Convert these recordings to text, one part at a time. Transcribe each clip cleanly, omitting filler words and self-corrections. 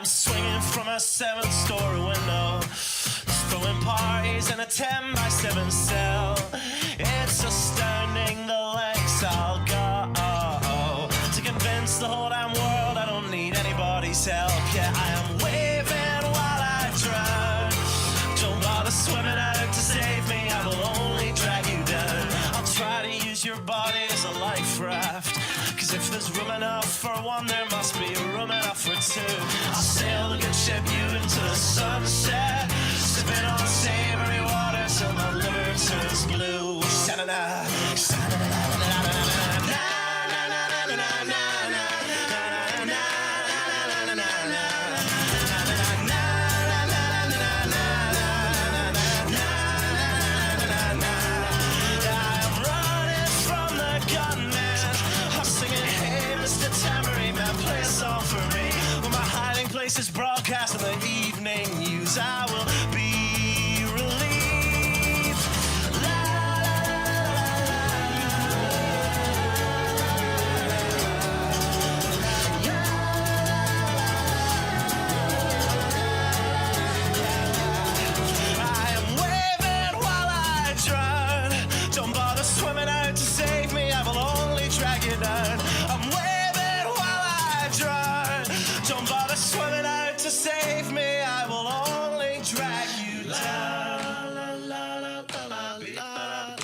swinging from a 7-story window, throwing parties in a 10-by-7 cell. It's astounding the lengths I'll go to convince the whole damn world I don't need anybody's help. Yeah, I am waving while I drown. Don't bother swimming out to save me, I will only drag you down. I'll try to use your body as a life raft, cause if there's room enough for one, there must be room enough for two. I'll sail the good ship you into the sunset, sipping on savory water till my liver turns blue. Sha-na-na, sha-na-na-na-na-na-na-na-na. Is broadcast in the evening news. I will be relieved. La, la, I am waving while I drown. Don't bother swimming out to save me, I will only drag you down. I'm waving while I drown. Don't bother swimming out to save me, I will only drag you down. La, la, la, la, la,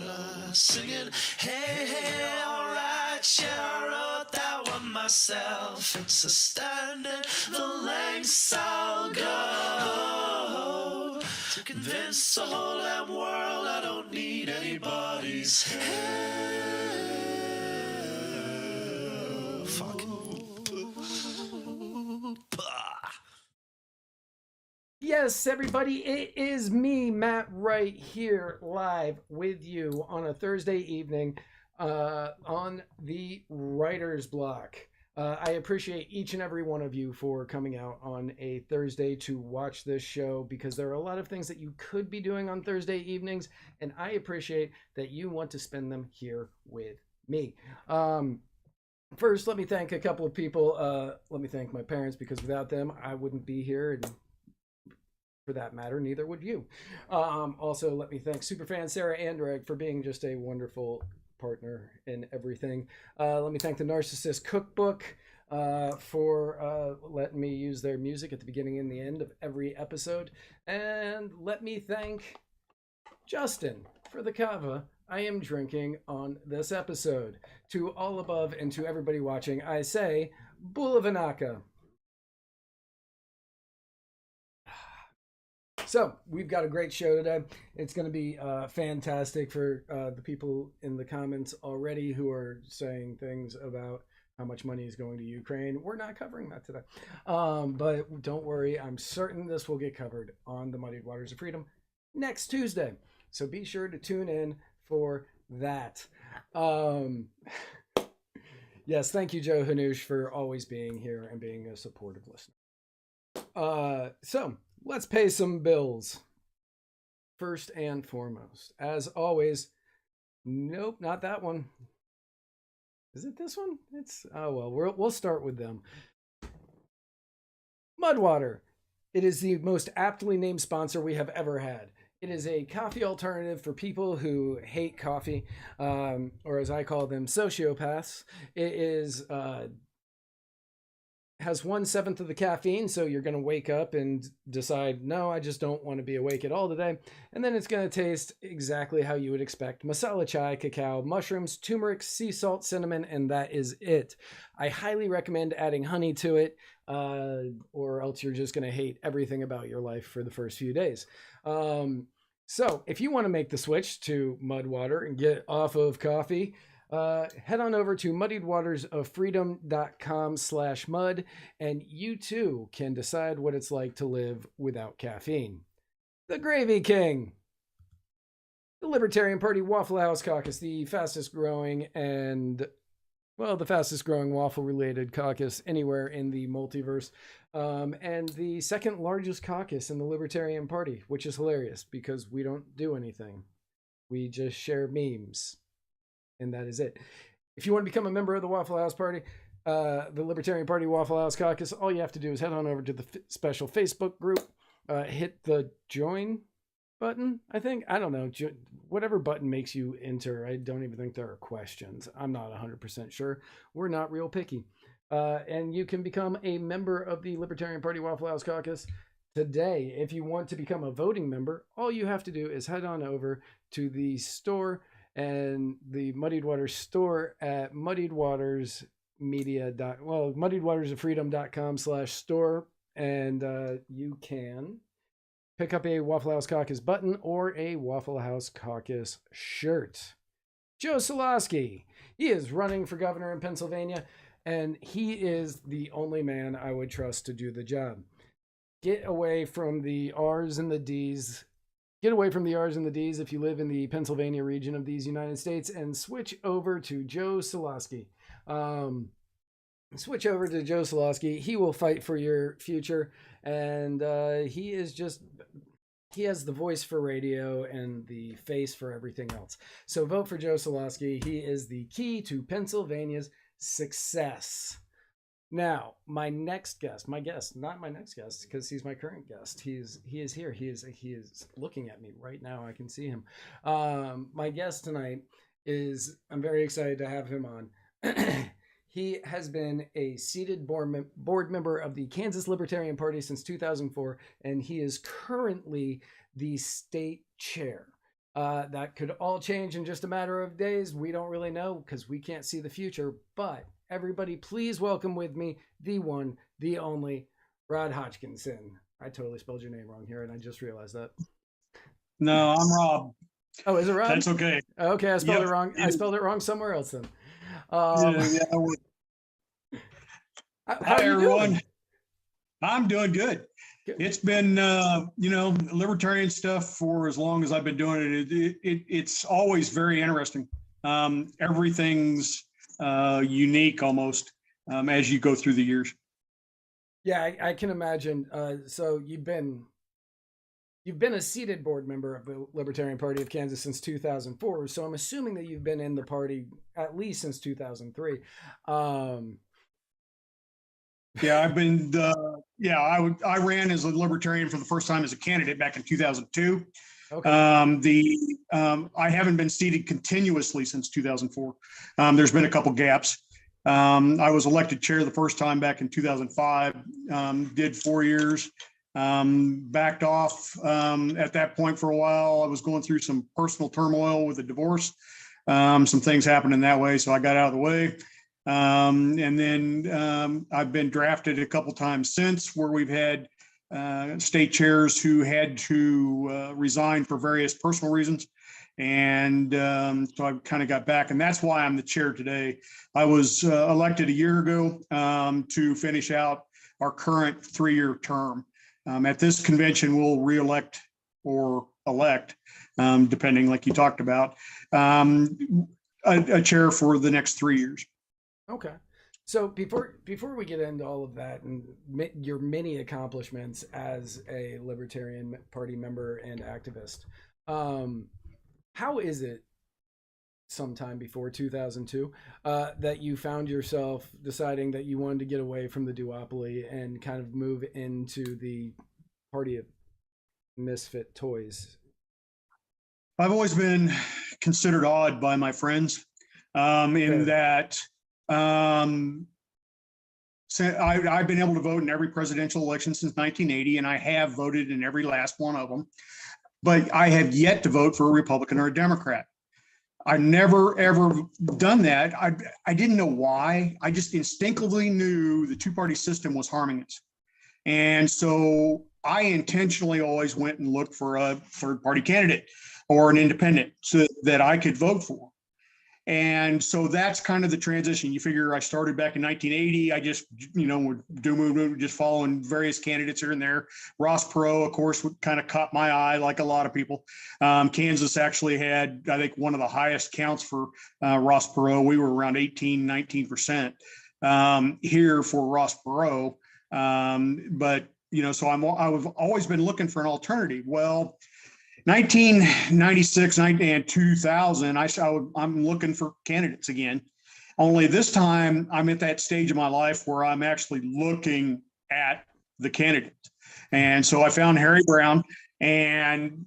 la, singing, hey, hey, alright, yeah, I wrote that one myself. It's astounding the lengths I'll go to convince the whole damn world I don't need anybody's help. Fuck. Yes, everybody, it is me, Matt Wright, here live with you on a Thursday evening on the Writer's Block. I appreciate each and every one of you for coming out on a Thursday to watch this show, because there are a lot of things that you could be doing on Thursday evenings, and I appreciate that you want to spend them here with me. First, let me thank a couple of people. Let me thank my parents, because without them, I wouldn't be here, and for that matter, neither would you. Also, let me thank Superfan Sarah Andrag for being just a wonderful partner in everything. Let me thank the Narcissist Cookbook for letting me use their music at the beginning and the end of every episode. And let me thank Justin for the kava I am drinking on this episode. To all above and to everybody watching, I say, Bulavanaka. So, we've got a great show today. It's going to be fantastic for the people in the comments already who are saying things about how much money is going to Ukraine. We're not covering that today. But don't worry, I'm certain this will get covered on the Muddied Waters of Freedom next Tuesday. So be sure to tune in for that. Yes, thank you, Joe Hanush, for always being here and being a supportive listener. So, let's pay some bills. First and foremost, as always, nope, not that one. Is it this one? It's, oh well, we'll start with them. Mudwater. It is the most aptly named sponsor we have ever had. It is a coffee alternative for people who hate coffee, or as I call them, sociopaths. It is has 1/7 of the caffeine, so you're going to wake up and decide, no, I just don't want to be awake at all today. And then it's going to taste exactly how you would expect. Masala chai, cacao, mushrooms, turmeric, sea salt, cinnamon, and that is it. I highly recommend adding honey to it, or else you're just going to hate everything about your life for the first few days. So if you want to make the switch to Mudwater and get off of coffee, head on over to muddiedwatersoffreedom.com/mud, and you too can decide what it's like to live without caffeine. The Gravy King. The Libertarian Party Waffle House Caucus, the fastest growing waffle related caucus anywhere in the multiverse, and the second largest caucus in the Libertarian Party, which is hilarious because we don't do anything. We just share memes. And that is it. If you want to become a member of the Waffle House Party, the Libertarian Party Waffle House Caucus, all you have to do is head on over to the special Facebook group, hit the join button, I think. I don't know. Whatever button makes you enter. I don't even think there are questions. I'm not 100% sure. We're not real picky. And you can become a member of the Libertarian Party Waffle House Caucus today. If you want to become a voting member, all you have to do is head on over to the store and the Muddied Waters store at muddiedwatersofreedom.com/store, and you can pick up a Waffle House Caucus button or a Waffle House Caucus shirt. Joe Solosky, he is running for governor in Pennsylvania, and he is the only man I would trust to do the job. Get away from the R's and the D's. Get away from the R's and the D's if you live in the Pennsylvania region of these United States, and switch over to Joe Solosky. Switch over to Joe Solosky. He will fight for your future, and he has the voice for radio and the face for everything else. So vote for Joe Solosky. He is the key to Pennsylvania's success. Now, not my next guest, because he's my current guest. He is here. He is looking at me right now. I can see him. My guest tonight I'm very excited to have him on. He has been a seated board member of the Kansas Libertarian Party since 2004, and he is currently the state chair. That could all change in just a matter of days. We don't really know because we can't see the future. But everybody, please welcome with me the one, the only, Rod Hodgkinson. I totally spelled your name wrong here, and I just realized that. No, I'm Rob. Oh, is it Rob? That's okay. Okay, I spelled it wrong. I spelled it wrong somewhere else then. Hi, everyone. I'm doing good. It's been, libertarian stuff for as long as I've been doing it. It's always very interesting. Everything's unique almost as you go through the years. Yeah, I can imagine. So you've been a seated board member of the Libertarian Party of Kansas since 2004. So I'm assuming that you've been in the party at least since 2003. Yeah, I've been. I ran as a libertarian for the first time as a candidate back in 2002. Okay. I haven't been seated continuously since 2004. There's been a couple gaps. I was elected chair the first time back in 2005. Did 4 years. Backed off at that point for a while. I was going through some personal turmoil with a divorce. Some things happened in that way, so I got out of the way. And then I've been drafted a couple times since, where we've had state chairs who had to resign for various personal reasons. And so I kind of got back, and that's why I'm the chair today. I was elected a year ago to finish out our current 3-year term. At this convention, we'll re-elect or elect, depending, like you talked about, a chair for the next 3 years. Okay. So before we get into all of that and your many accomplishments as a Libertarian Party member and activist, how is it sometime before 2002 that you found yourself deciding that you wanted to get away from the duopoly and kind of move into the party of misfit toys? I've always been considered odd by my friends in that so I've been able to vote in every presidential election since 1980, and I have voted in every last one of them, but I have yet to vote for a Republican or a Democrat. I've never, ever done that. I didn't know why. I just instinctively knew the two-party system was harming us. And so I intentionally always went and looked for a third-party candidate or an independent so that I could vote for. And so that's kind of the transition. You figure I started back in 1980. I just, would just following various candidates here and there. Ross Perot, of course, kind of caught my eye, like a lot of people. Kansas actually had, I think, one of the highest counts for Ross Perot. We were around 19% here for Ross Perot. But, so I've always been looking for an alternative. Well, 1996 and 2000, I'm looking for candidates again. Only this time I'm at that stage of my life where I'm actually looking at the candidate. And so I found Harry Brown and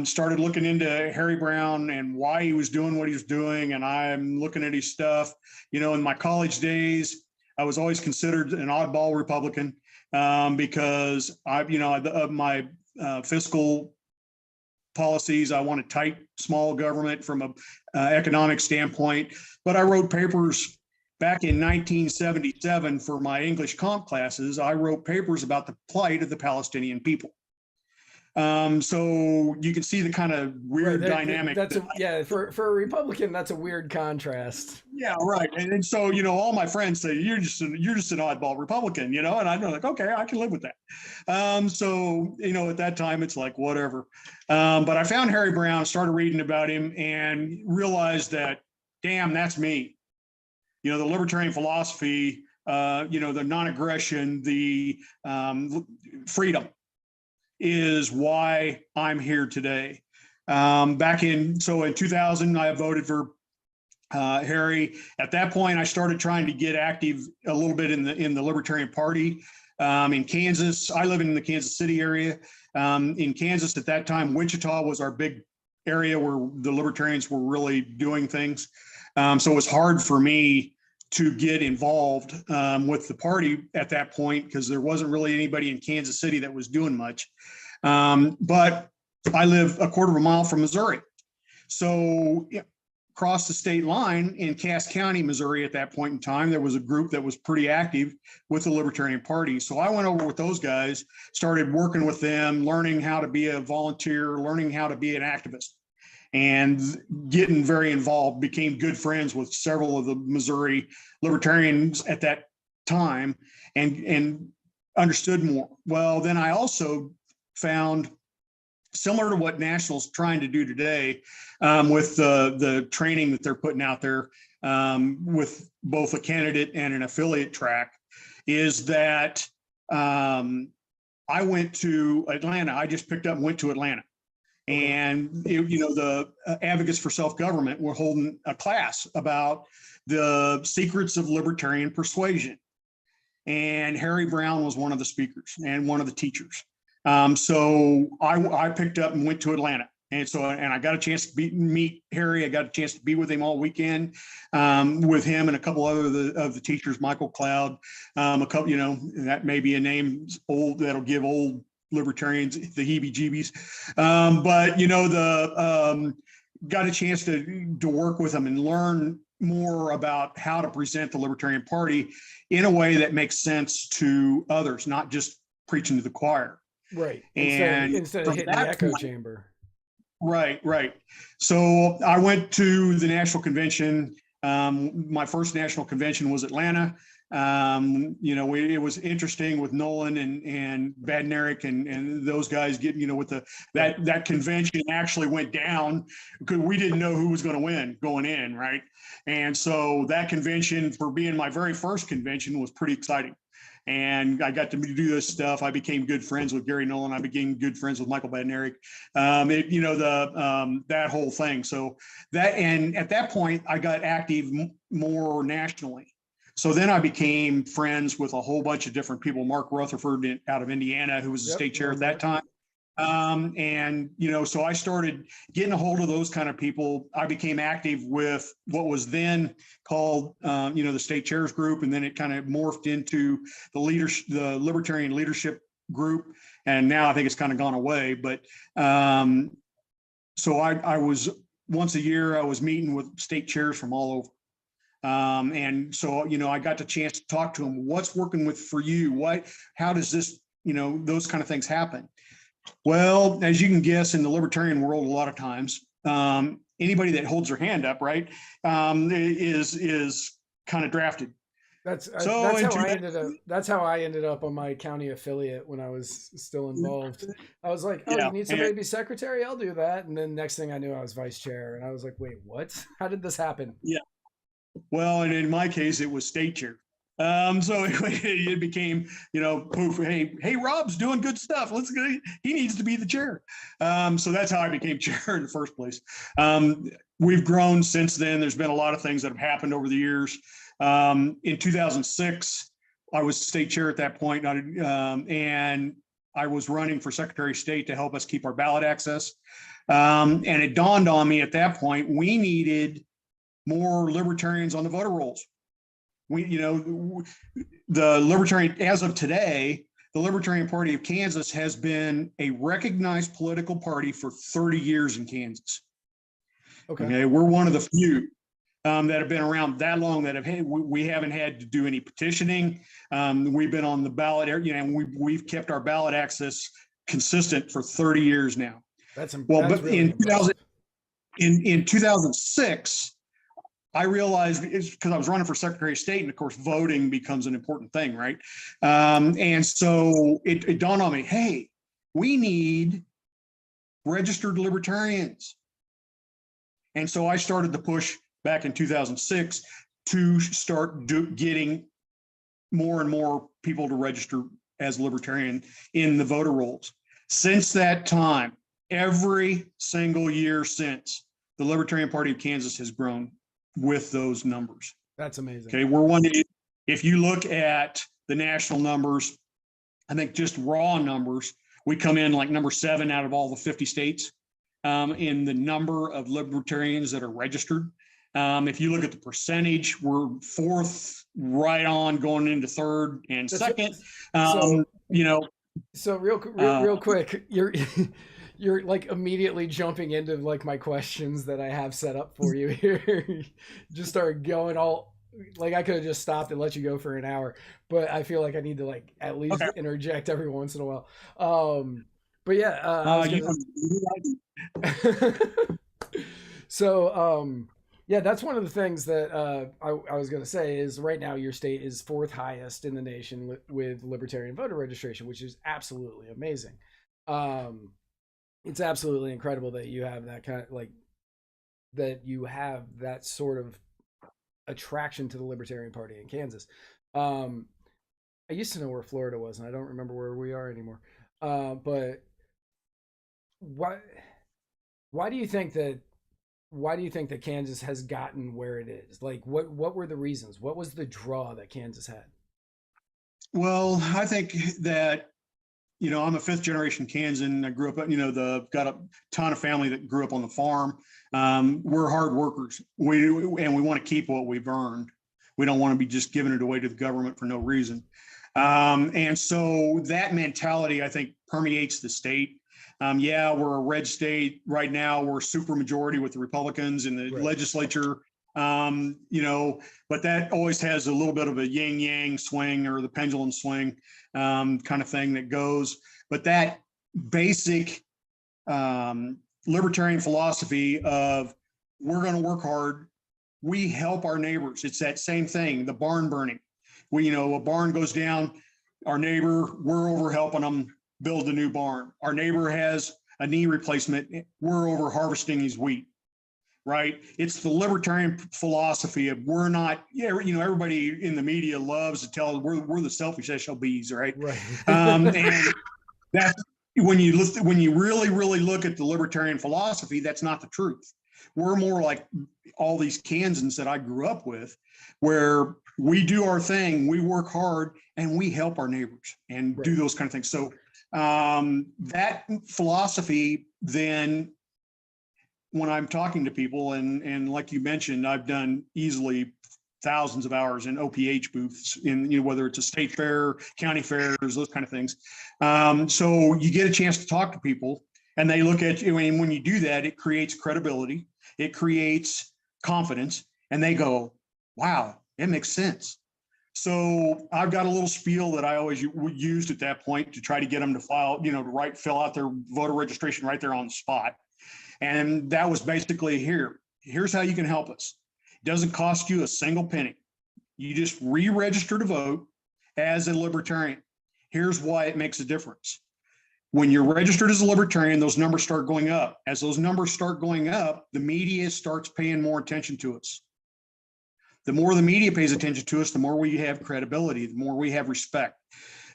started looking into Harry Brown and why he was doing what he was doing. And I'm looking at his stuff. In my college days, I was always considered an oddball Republican because of my fiscal policies. I wanted tight, small government from a economic standpoint. But I wrote papers back in 1977 for my English comp classes. I wrote papers about the plight of the Palestinian people. So you can see the kind of weird dynamic. For a Republican, that's a weird contrast. Yeah, right. And so, all my friends say, you're just an oddball Republican, and I'm like, okay, I can live with that. So, at that time, it's like, whatever. But I found Harry Brown, started reading about him, and realized that, damn, that's me. The libertarian philosophy, the non-aggression, the freedom is why I'm here today. In 2000, I voted for Harry. At that point, I started trying to get active a little bit in the Libertarian Party in Kansas. I live in the Kansas City area. In Kansas at that time, Wichita was our big area where the Libertarians were really doing things. So it was hard for me to get involved with the party at that point because there wasn't really anybody in Kansas City that was doing much. But I live a quarter of a mile from Missouri. So across the state line in Cass County, Missouri, at that point in time, there was a group that was pretty active with the Libertarian Party. So I went over with those guys, started working with them, learning how to be a volunteer, learning how to be an activist, and getting very involved, became good friends with several of the Missouri libertarians at that time and understood more. Well, then I also found, similar to what National's trying to do today with the training that they're putting out there with both a candidate and an affiliate track, is that I went to Atlanta. I just picked up and went to Atlanta. And the advocates for self-government were holding a class about the secrets of libertarian persuasion. And Harry Brown was one of the speakers and one of the teachers. So I picked up and went to Atlanta. And I got a chance to meet Harry. I got a chance to be with him all weekend, with him and a couple other of the teachers, Michael Cloud, a couple, that may be a name that'll give old libertarians the heebie-jeebies, but got a chance to work with them and learn more about how to present the Libertarian Party in a way that makes sense to others, not just preaching to the choir. Right. And instead of hitting the echo chamber. Right. So I went to the national convention. My first national convention was Atlanta. It was interesting with Nolan and Badnarik and those guys getting, with that convention actually went down because we didn't know who was going to win going in, right? And so that convention, for being my very first convention, was pretty exciting. And I got to do this stuff. I became good friends with Gary Nolan. I became good friends with Michael Badnarik. That whole thing. So and at that point, I got active more nationally. So then I became friends with a whole bunch of different people. Mark Rutherford out of Indiana, who was the state chair at that time. So I started getting a hold of those kind of people. I became active with what was then called, the state chairs group, and then it kind of morphed into the Libertarian Leadership Group, and now I think it's kind of gone away. But so I was once a year I was meeting with state chairs from all over. And so, I got the chance to talk to them. What's working for you? How does this, those kind of things happen? Well, as you can guess, in the libertarian world, a lot of times, anybody that holds their hand up, right, is kind of drafted. That's how I ended up on my county affiliate when I was still involved. I was like, you need somebody to be secretary? I'll do that. And then next thing I knew, I was vice chair. And I was like, wait, what? How did this happen? Yeah. Well, and in my case, it was state chair. So it became, poof, hey, Rob's doing good stuff. Let's go. He needs to be the chair. So that's how I became chair in the first place. We've grown since then. There's been a lot of things that have happened over the years. In 2006, I was state chair at that point, and I was running for Secretary of State to help us keep our ballot access. And it dawned on me at that point, we needed more libertarians on the voter rolls. The Libertarian, as of today, the Libertarian Party of Kansas has been a recognized political party for 30 years in Kansas. Okay, we're one of the few that have been around that long that we haven't had to do any petitioning. We've been on the ballot, and we've kept our ballot access consistent for 30 years now. But really in 2006. I realized it's because I was running for Secretary of State, and of course, voting becomes an important thing, right? And so it dawned on me, hey, we need registered libertarians. And so I started the push back in 2006 to start getting more and more people to register as libertarian in the voter rolls. Since that time, every single year since, the Libertarian Party of Kansas has grown with those numbers. That's amazing. Okay, if you look at the national numbers, I think just raw numbers, we come in like number 7 out of all the 50 states in the number of libertarians that are registered. If you look at the percentage, we're 4th, right on going into 3rd and 2nd. So real quick, you're like immediately jumping into like my questions that I have set up for you here. Just start going all like I could have just stopped and let you go for an hour, but I feel like I need to like at least interject every once in a while. But yeah, yeah, that's one of the things that I was going to say is right now your state is 4th highest in the nation with libertarian voter registration, which is absolutely amazing. It's absolutely incredible that you have that kind of that you have that sort of attraction to the Libertarian Party in Kansas. I used to know where Florida was, and I don't remember where we are anymore. But why do you think that Kansas has gotten where it is? Like, what were the reasons? What was the draw that Kansas had? Well, I think that, I'm a 5th generation Kansan. I grew up, got a ton of family that grew up on the farm. We're hard workers. We want to keep what we've earned. We don't want to be just giving it away to the government for no reason. And so that mentality, I think, permeates the state. Yeah, we're a red state right now. We're a super majority with the Republicans in the legislature. But that always has a little bit of a yin yang swing or the pendulum swing kind of thing that goes. But that basic libertarian philosophy of we're going to work hard, we help our neighbors. It's that same thing, the barn burning. A barn goes down, our neighbor, we're over helping them build a new barn. Our neighbor has a knee replacement, we're over harvesting his wheat. Right. It's the libertarian philosophy of we're not, everybody in the media loves to tell we're the selfish SOBs, right? And that's when you really look at the libertarian philosophy, that's not the truth. We're more like all these Kansans that I grew up with, where we do our thing, we work hard, and we help our neighbors and do those kind of things. So that philosophy then, when I'm talking to people, and like you mentioned, I've done easily thousands of hours in OPH booths in, whether it's a state fair, county fairs, those kind of things. So you get a chance to talk to people and they look at you, and when you do that, it creates credibility, it creates confidence, and they go, wow, it makes sense. So I've got a little spiel that I always used at that point to try to get them to fill out their voter registration right there on the spot. And that was basically here's how you can help us. It doesn't cost you a single penny. You just re-register to vote as a libertarian. Here's why it makes a difference. When you're registered as a libertarian, those numbers start going up. As those numbers start going up, the media starts paying more attention to us. The more the media pays attention to us, the more we have credibility, the more we have respect.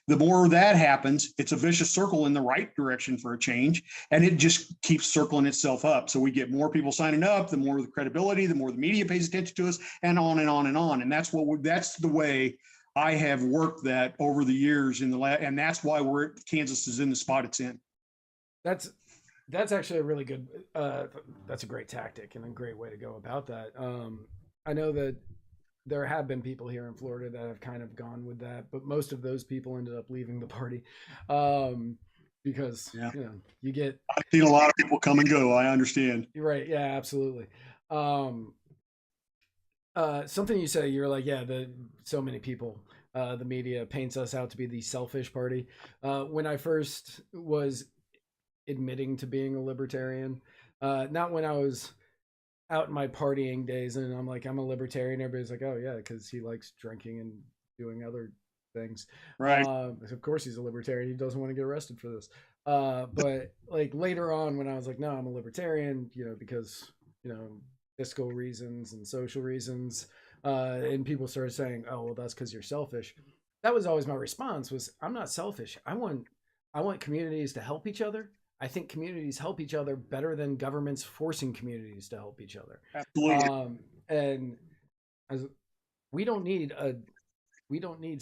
The more that happens, it's a vicious circle in the right direction for a change, and it just keeps circling itself up. So we get more people signing up, the more the credibility, the more the media pays attention to us, and on and on and on. And that's that's the way I have worked that over the years and that's why Kansas is in the spot it's in. That's actually a really good. That's a great tactic and a great way to go about that. I know that there have been people here in Florida that have kind of gone with that, but most of those people ended up leaving the party because you get. I've seen a lot of people come and go. I understand. You're right. Yeah, absolutely. Something you say, you're like, so many people. The media paints us out to be the selfish party. When I first was admitting to being a libertarian, not when I was out in my partying days and I'm like, I'm a libertarian, everybody's like, oh yeah, because he likes drinking and doing other things, right? Of course he's a libertarian, he doesn't want to get arrested for this, but like later on when I was like, no, I'm a libertarian, because fiscal reasons and social reasons, and people started saying, oh well, that's because you're selfish. That was always my response, was I'm not selfish. I want communities to help each other. I think communities help each other better than governments forcing communities to help each other. Absolutely. And we don't need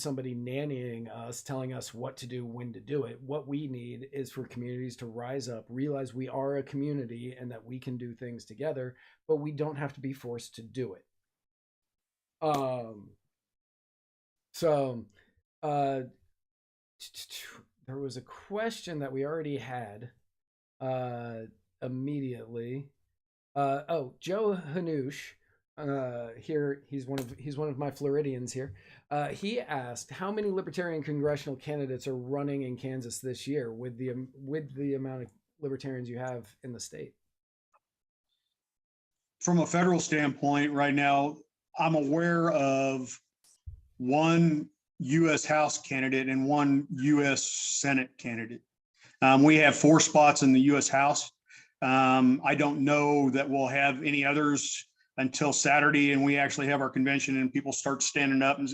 somebody nannying us, telling us what to do, when to do it. What we need is for communities to rise up, realize we are a community and that we can do things together, but we don't have to be forced to do it. There was a question that we already had immediately. Joe Hanush, here he's one of my Floridians here. He asked, how many libertarian congressional candidates are running in Kansas this year with the amount of libertarians you have in the state? From a federal standpoint, right now, I'm aware of one U.S. House candidate and one U.S. Senate candidate. We have 4 spots in the U.S. House. I don't know that we'll have any others until Saturday, and we actually have our convention and people start standing up. And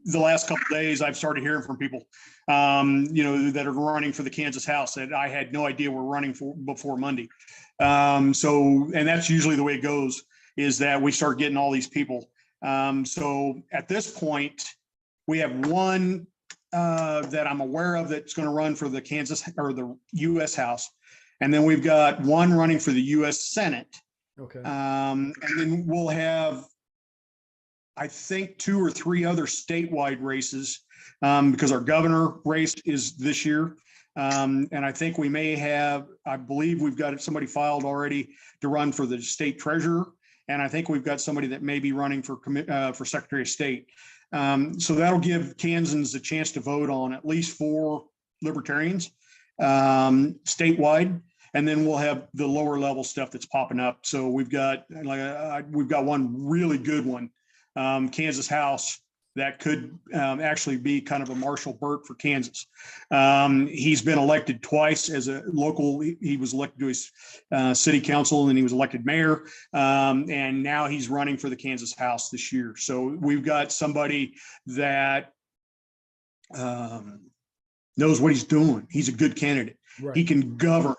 the last couple of days, I've started hearing from people, that are running for the Kansas House that I had no idea were running for before Monday. And that's usually the way it goes, is that we start getting all these people. So at this point, we have one that I'm aware of that's going to run for the Kansas or the U.S. House. And then we've got one running for the U.S. Senate. Okay. And then we'll have, I think, 2 or 3 other statewide races because our governor race is this year. And I think we may have, I believe we've got somebody filed already to run for the state treasurer. And I think we've got somebody that may be running for Secretary of State. So that'll give Kansans a chance to vote on at least 4 libertarians statewide, and then we'll have the lower level stuff that's popping up. So we've got one really good one, Kansas House, that could actually be kind of a Marshall Burt for Kansas. He's been elected twice as a local. He was elected to his city council, and he was elected mayor. And now he's running for the Kansas House this year. So we've got somebody that knows what he's doing. He's a good candidate. Right. He can govern,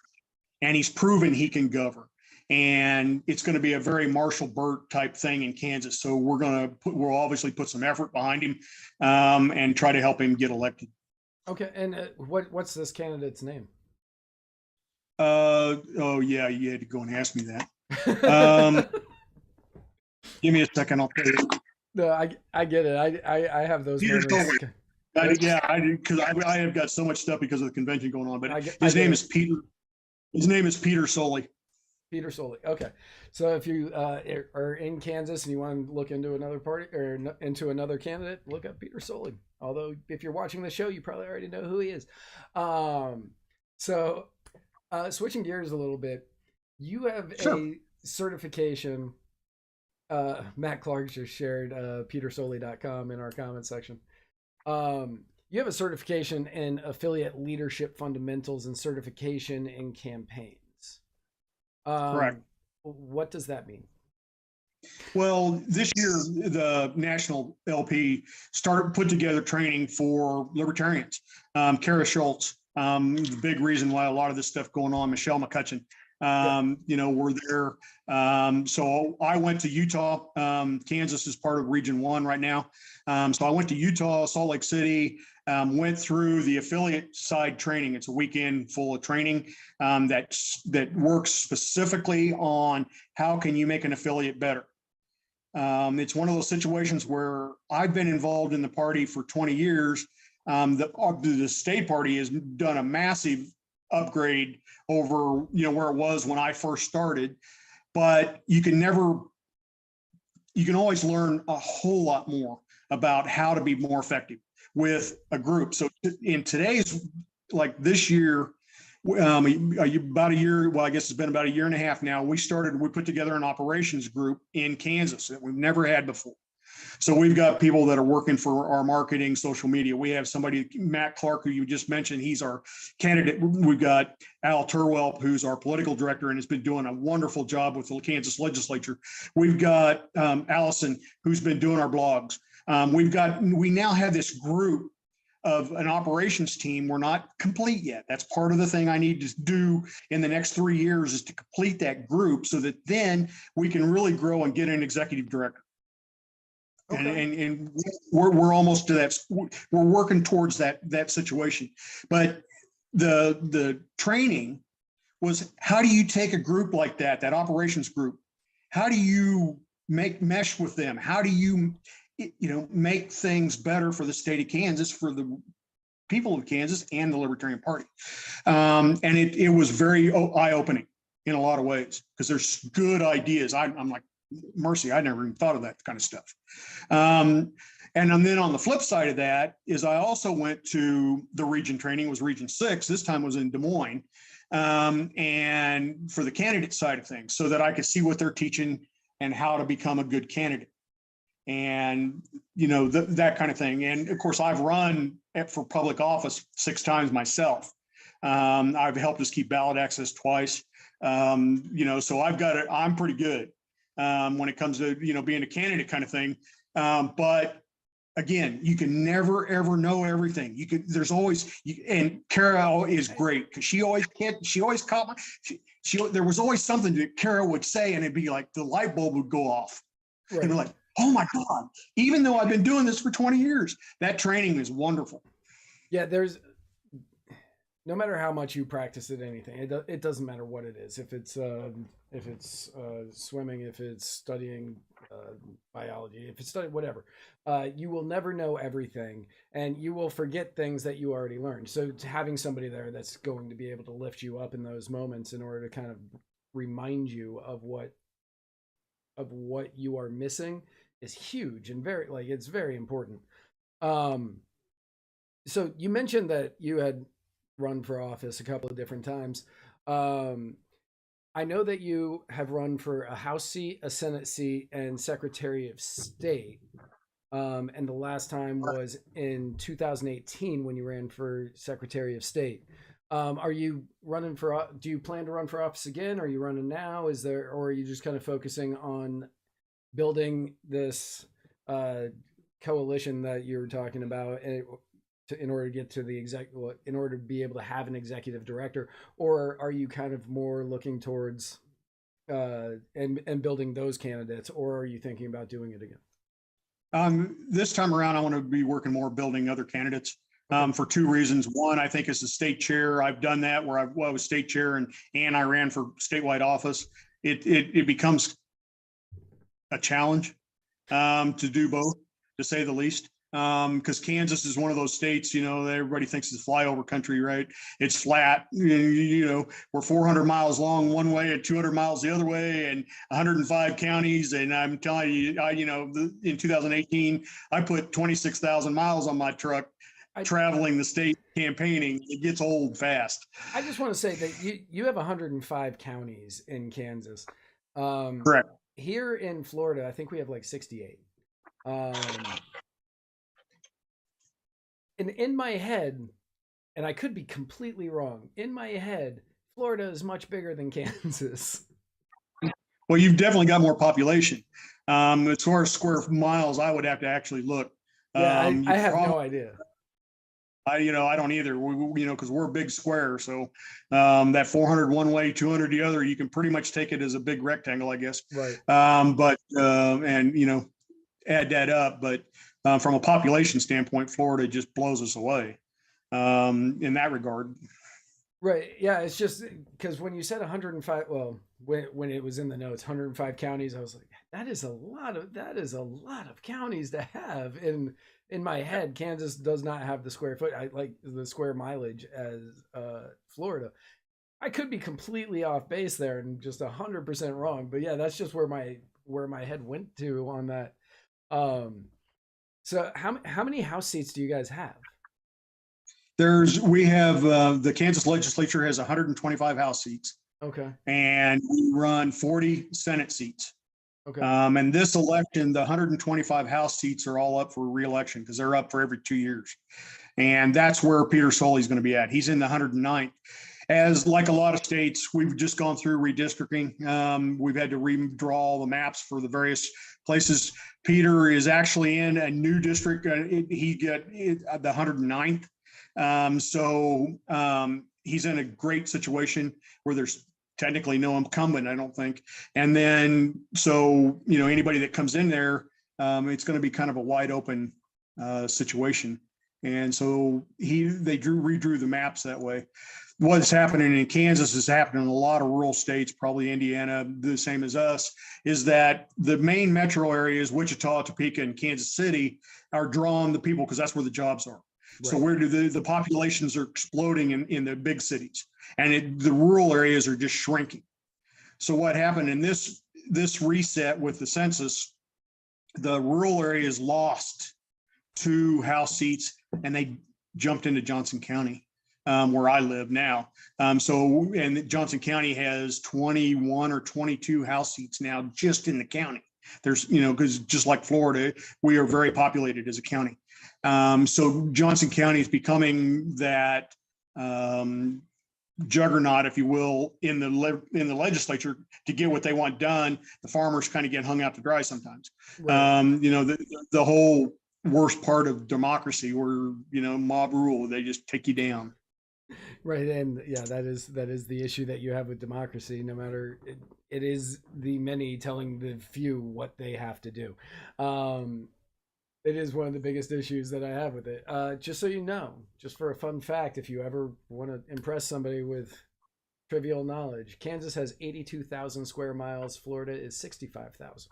and he's proven he can govern. And it's going to be a very Marshall Burt type thing in Kansas. So we'll obviously put some effort behind him and try to help him get elected. Okay. And what's this candidate's name? Oh yeah, you had to go and ask me that. Give me a second, I'll tell you. No, I get it. I have those. Peter Soley. Because I have got so much stuff because of the convention going on. But his name is Peter. His name is Peter Soley. Peter Soley. Okay. So if you are in Kansas and you want to look into another party or into another candidate, look up Peter Soley. Although if you're watching the show, you probably already know who he is. So switching gears a little bit, you have a certification. Matt Clark just shared petersoley.com in our comment section. You have a certification in affiliate leadership fundamentals and certification in campaigns. Correct. What does that mean? Well, this year, the national LP put together training for libertarians. Kara Schultz, the big reason why a lot of this stuff going on, Michelle McCutcheon, were there. So I went to Utah. Kansas is part of Region 1 right now. So I went to Utah, Salt Lake City, went through the affiliate side training. It's a weekend full of training that works specifically on how can you make an affiliate better. It's one of those situations where I've been involved in the party for 20 years. The state party has done a massive upgrade over, where it was when I first started, but you can always learn a whole lot more about how to be more effective with a group. So in today's, like this year, about a year, well, I guess it's been about a year and a half now, we put together an operations group in Kansas that we've never had before. So we've got people that are working for our marketing, social media. We have somebody, Matt Clark, who you just mentioned, he's our candidate. We've got Al Turwelp, who's our political director and has been doing a wonderful job with the Kansas legislature. We've got Allison, who's been doing our blogs. We now have this group of an operations team. We're not complete yet. That's part of the thing I need to do in the next 3 years, is to complete that group so that then we can really grow and get an executive director. Okay. And we're almost to that. We're working towards that situation. But the training was, how do you take a group like that operations group? How do you mesh with them? How do you make things better for the state of Kansas, for the people of Kansas and the Libertarian Party? And it was very eye-opening in a lot of ways, because there's good ideas. I'm like, mercy, I never even thought of that kind of stuff. And then on the flip side of that is I also went to the region training. It was Region 6. This time was in Des Moines, and for the candidate side of things, so that I could see what they're teaching and how to become a good candidate. And, that kind of thing. And of course, I've run for public office 6 times myself. I've helped us keep ballot access twice. So I've got it. I'm pretty good when it comes to, being a candidate kind of thing. But again, you can never, ever know everything. There's always, and Kara is great, because she always caught my, there was always something that Kara would say, and it'd be like the light bulb would go off. Right. And be like, oh my God, even though I've been doing this for 20 years, that training is wonderful. Yeah, no matter how much you practice at anything, it doesn't matter what it is. If it's swimming, if it's studying biology, if it's studying whatever, you will never know everything, and you will forget things that you already learned. So having somebody there that's going to be able to lift you up in those moments in order to kind of remind you of what you are missing is huge, and it's very important. So you mentioned that you had run for office a couple of different times. I know that you have run for a House seat, a Senate seat, and Secretary of State. And the last time was in 2018 when you ran for Secretary of State. Are you running do you plan to run for office again? Are you running now? Or are you just kind of focusing on building this coalition that you were talking about in order to get to in order to be able to have an executive director? Or are you kind of more looking towards and building those candidates, or are you thinking about doing it again? This time around, I want to be working more building other candidates for 2 reasons. One, I think as a state chair, I've done that where I was state chair and I ran for statewide office. It becomes a challenge to do both, to say the least. Because Kansas is one of those states, everybody thinks it's flyover country, right? It's flat, we're 400 miles long one way and 200 miles the other way, and 105 counties. And I'm telling you, in 2018, I put 26,000 miles on my truck traveling the state campaigning. It gets old fast. I just want to say that you have 105 counties in Kansas. Correct. Here in Florida, I think we have like 68. And in my head, and I could be completely wrong, in my head, Florida is much bigger than Kansas. Well, you've definitely got more population. As far as square miles, I would have to actually look. Yeah, You I have prob- no idea. I don't either. Because we're a big square. So that 400 one way, 200 the other, you can pretty much take it as a big rectangle, I guess. Right. And add that up. But from a population standpoint, Florida just blows us away in that regard. Right. Yeah. It's just because when you said 105, well, when it was in the notes, 105 counties, I was like, that is a lot of counties to have. In my head, Kansas does not have the square foot. I like the square mileage as Florida. I could be completely off base there and just 100% wrong, but yeah, that's just where my head went to on that. So how many House seats do you guys have? We have the Kansas legislature has 125 House seats. Okay. And we run 40 Senate seats. Okay. And this election, the 125 House seats are all up for re-election because they're up for every 2 years. And that's where Peter Soley's going to be at. He's in the 109th. As like a lot of states, we've just gone through redistricting. We've had to redraw all the maps for the various places. Peter is actually in a new district. He got the 109th. He's in a great situation where there's technically no incumbent, I don't think. And then, anybody that comes in there, it's going to be kind of a wide open situation. And so they redrew the maps that way. What's happening in Kansas is happening in a lot of rural states, probably Indiana, the same as us, is that the main metro areas, Wichita, Topeka, and Kansas City, are drawing the people because that's where the jobs are. Right. So where do the populations are exploding in the big cities, and the rural areas are just shrinking. So what happened in this reset with the census, the rural areas lost 2 House seats, and they jumped into Johnson County, where I live now. And Johnson County has 21 or 22 House seats now just in the county. There's, because just like Florida, we are very populated as a county. So Johnson County is becoming that juggernaut, if you will, in the legislature to get what they want done. The farmers kind of get hung out to dry sometimes. Right. The whole worst part of democracy, where mob rule, they just take you down. Right, and yeah, that is the issue that you have with democracy. No matter it is the many telling the few what they have to do. It is one of the biggest issues that I have with it. Just so you know, just for a fun fact, if you ever want to impress somebody with trivial knowledge, Kansas has 82,000 square miles. Florida is 65,000.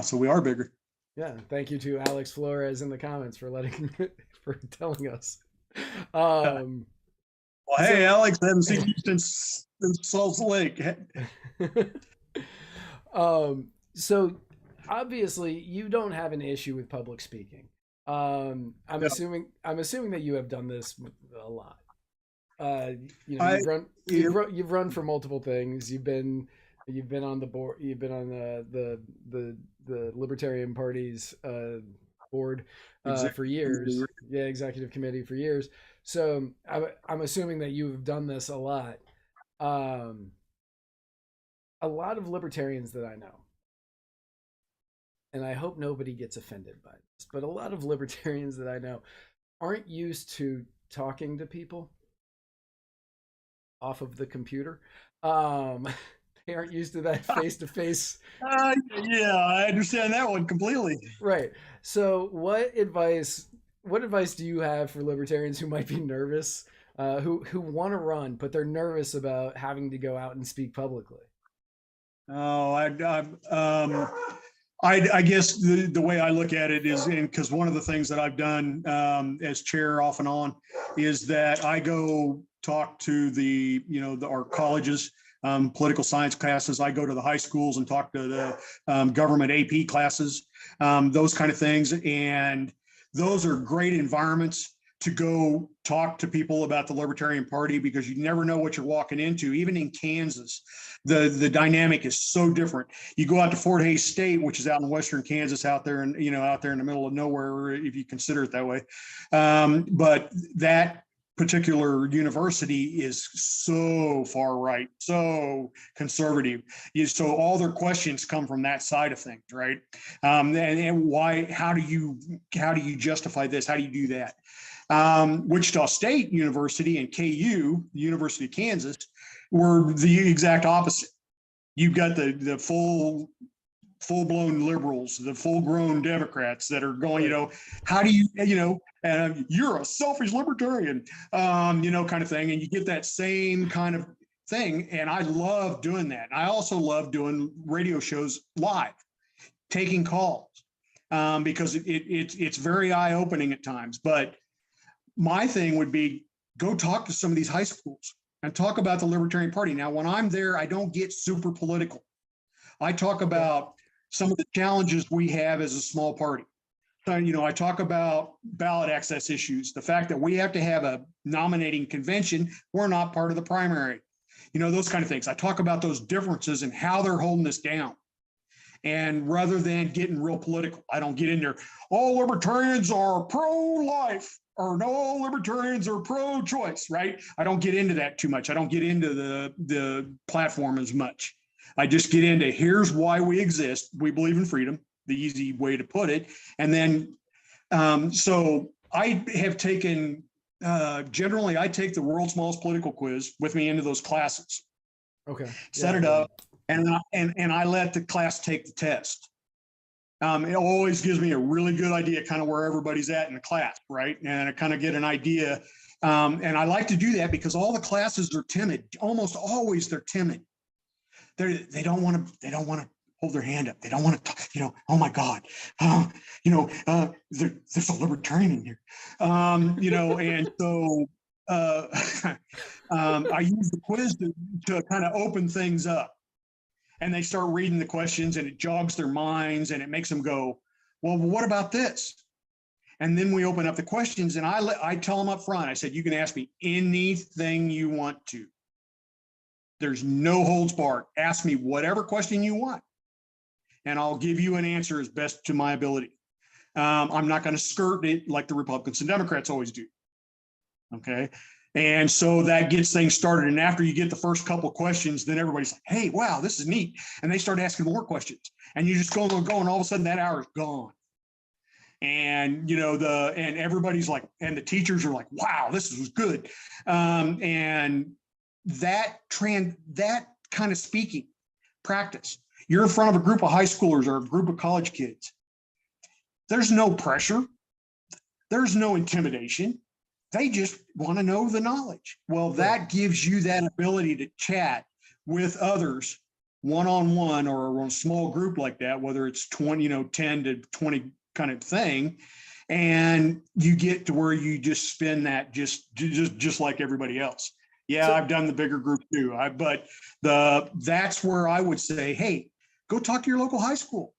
So we are bigger. Yeah. Thank you to Alex Flores in the comments for for telling us. Well, hey, Alex, I haven't seen you since Salt Lake. So obviously you don't have an issue with public speaking. I'm assuming that you have done this a lot. You've run for multiple things. You've been on the board. You've been on the Libertarian Party's board for years. Yeah, executive committee for years. So I'm assuming that you've done this a lot. A lot of libertarians that I know, and I hope nobody gets offended by this, but a lot of libertarians that I know aren't used to talking to people off of the computer. They aren't used to that face-to-face. Yeah, I understand that one completely. Right. So what advice do you have for libertarians who might be nervous, who want to run, but they're nervous about having to go out and speak publicly? Oh, I guess the way I look at it is, because one of the things that I've done as chair off and on is that I go talk to our colleges, political science classes. I go to the high schools and talk to the government AP classes, those kind of things. And those are great environments to go talk to people about the Libertarian Party, because you never know what you're walking into. Even in Kansas, the dynamic is so different. You go out to Fort Hays State, which is out in western Kansas, out there in the middle of nowhere, if you consider it that way. But that particular university is so far right, so conservative. So all their questions come from that side of things, right? And why? How do you justify this? How do you do that? Wichita State University and KU, University of Kansas, were the exact opposite. You've got the full-blown liberals, the full-grown Democrats that are going, how do you, you're a selfish libertarian, kind of thing. And you get that same kind of thing. And I love doing that. I also love doing radio shows live, taking calls, because it's very eye-opening at times. But my thing would be go talk to some of these high schools and talk about the Libertarian Party. Now, when I'm there, I don't get super political. I talk about some of the challenges we have as a small party. I talk about ballot access issues, the fact that we have to have a nominating convention. We're not part of the primary, those kind of things. I talk about those differences and how they're holding us down. And rather than getting real political, I don't get in there, all libertarians are pro-life or no libertarians are pro-choice, right? I don't get into that too much. I don't get into the platform as much. I just get into here's why we exist. We believe in freedom, the easy way to put it. And then, so I have taken, generally I take the world's smallest political quiz with me into those classes. Okay. Set it up and I let the class take the test. It always gives me a really good idea kind of where everybody's at in the class, right? And I kind of get an idea. And I like to do that because all the classes are timid. Almost always they're timid. They don't want to hold their hand up. They don't want to talk, oh my God, there's a libertarian in here, and so I use the quiz to kind of open things up. And they start reading the questions and it jogs their minds and it makes them go, well, what about this? And then we open up the questions and I tell them up front, I said, you can ask me anything you want to. There's no holds barred. Ask me whatever question you want and I'll give you an answer as best to my ability. I'm not going to skirt it like the Republicans and Democrats always do. Okay. And so that gets things started. And after you get the first couple of questions, then everybody's like, hey, wow, this is neat. And they start asking more questions. And you just go and go, and all of a sudden that hour is gone. And, and everybody's like, and the teachers are like, wow, this was good. And that kind of speaking practice, you're in front of a group of high schoolers or a group of college kids. There's no pressure. There's no intimidation. They just want to know the knowledge. Well, that gives you that ability to chat with others one-on-one or a small group like that, whether it's 10 to 20 kind of thing. And you get to where you just spin that just like everybody else. Yeah, I've done the bigger group too. But that's where I would say, hey, go talk to your local high school.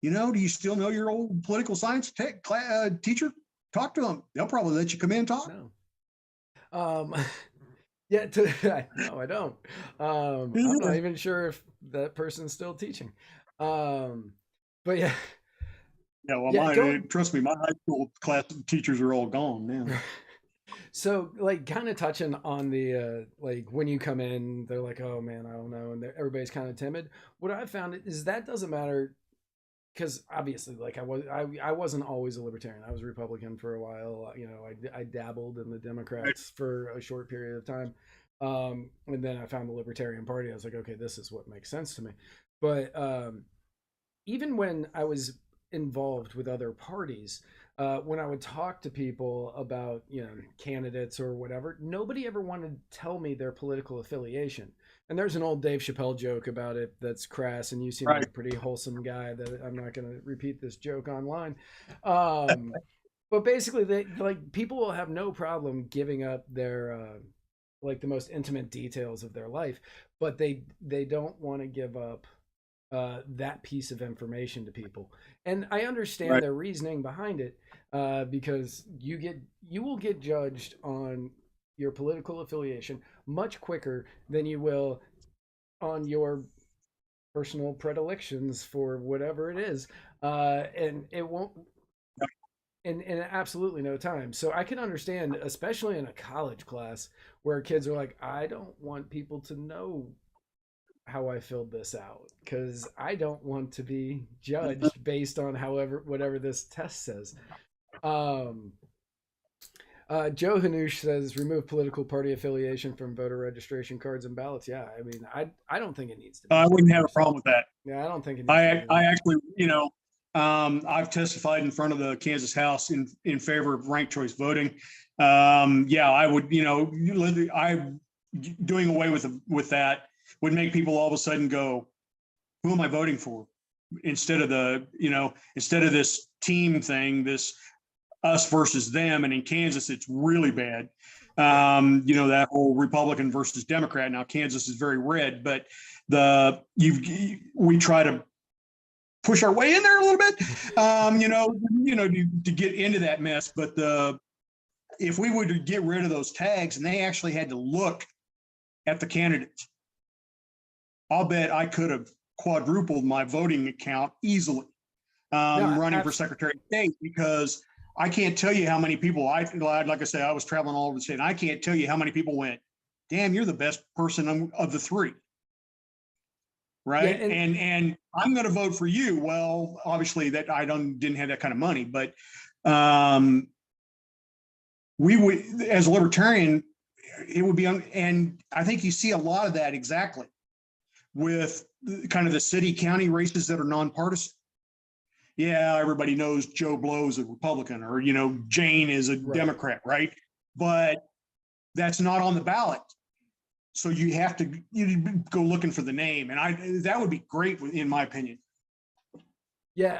Do you still know your old political science teacher? Talk to them. They'll probably let you come in and talk. No. Yeah, no, I don't. I'm not even sure if that person's still teaching. But yeah. Yeah, well, trust me, my high school class teachers are all gone now. So, kind of touching on the when you come in, they're like, "Oh man, I don't know," and everybody's kind of timid. What I found is that doesn't matter. Because obviously, I wasn't always a libertarian. I was a Republican for a while. I dabbled in the Democrats for a short period of time, and then I found the Libertarian Party. I was like, okay, this is what makes sense to me. But even when I was involved with other parties, when I would talk to people about candidates or whatever, nobody ever wanted to tell me their political affiliation. And there's an old Dave Chappelle joke about it that's crass, and you seem like a pretty wholesome guy that I'm not going to repeat this joke online. But basically, people will have no problem giving up their the most intimate details of their life, but they don't want to give up that piece of information to people. And I understand their reasoning behind it, because you will get judged on your political affiliation much quicker than you will on your personal predilections for whatever it is, and it won't in absolutely no time. So I can understand, especially in a college class where kids are like, I don't want people to know how I filled this out because I don't want to be judged based on whatever this test says. Um, Joe Hanoush says remove political party affiliation from voter registration cards and ballots. Yeah, I mean, I don't think it needs to be. I wouldn't have a problem with that. Yeah, I don't think it needs to be. I actually, I've testified in front of the Kansas House in favor of ranked choice voting. Yeah, I would, doing away with that would make people all of a sudden go, who am I voting for? Instead of this team thing, this us versus them. And in Kansas, it's really bad. That whole Republican versus Democrat. Now, Kansas is very red, but we try to push our way in there a little bit, to get into that mess. But if we were to get rid of those tags and they actually had to look at the candidates, I'll bet I could have quadrupled my voting account easily running for Secretary of State, because I can't tell you how many people like I say, I was traveling all over the state. And I can't tell you how many people went, damn, you're the best person of the three. Right. Yeah, and I'm going to vote for you. Well, obviously that I didn't have that kind of money, but we would, as a libertarian, it would be, and I think you see a lot of that exactly with kind of the city county races that are nonpartisan. Yeah, everybody knows Joe Blow is a Republican, or, Jane is a Democrat, right? But that's not on the ballot. So you have to go looking for the name. And that would be great, in my opinion. Yeah,